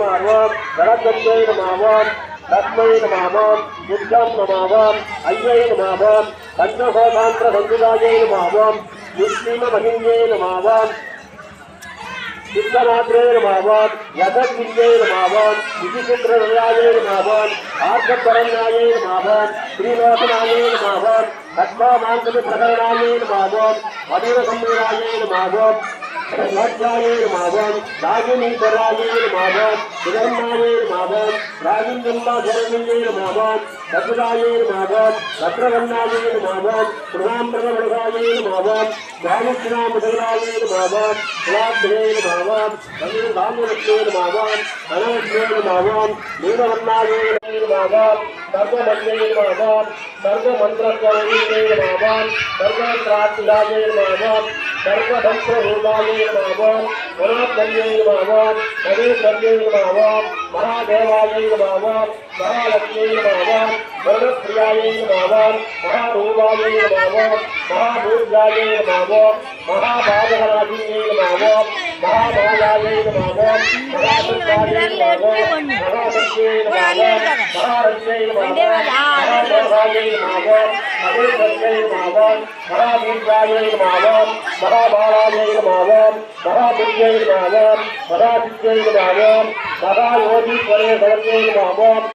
नमावाम सरस्वत्यै नमावाम तस्मै नमावाम बुद्धं नमावाम अय्यै नमावाम पंचकोशांतर संयुगायै नमावाम मुस्लिममहिन्यै नमावाम सिद्धमात्रे नमावाम यशस्विन्यै नमावाम विचित्रहृदयायै नमावाम आर्धपरण्यायै नमावाम श्रीलोचनायै नमावाम तत्त्वमान्तप्रकरणायै नमावाम मधुरसंवेदायै नमावाम लज्जायै नमावाम रागिनीश्वरायै नमावाम सुधर्मायै नमावाम रागिन्द्रम्बाधरण्यै नमावाम सत्पदायै नमावाम भद्रवन्नायै नमावाम प्रधानप्रभृगायै नमावाम भानुष्णामधुरायै नमावाम कुलाब्धये नमावाम नन्दधामलक्ष्ये नमावाम अनवद्ये नमावाम नीलवर्णायै नमावाम सर्वमन्ये नमावाम सर्वमन्त्रस्वरूपिणे नमावाम सर्वत्रात्मिकायै नमावाम सर्वधंसरूपायै नमावाम पुरात्मन्ये नमावाम नवेश्वर्ये नमावाम महादेवायै नमावाम महालक्ष्म्यै नमावाम वरदप्रियायै नमावाम महारूपायै नमावाम महाभूर्यायै नमावाम महाभागराजिन्यै नमावाम महामायायै नमावाम महादुर्गायै नमावाम महादत्यै नमावाम महारत्यै नमावाम महादेवायै नमावाम नवेश्वर्यै नमावाम महावीर्यायै नमावाम महाबालायै नमावाम महाविद्यै नमावाम महाविद्यै नमावाम महायोगीश्वरेश्वर्यै नमावाम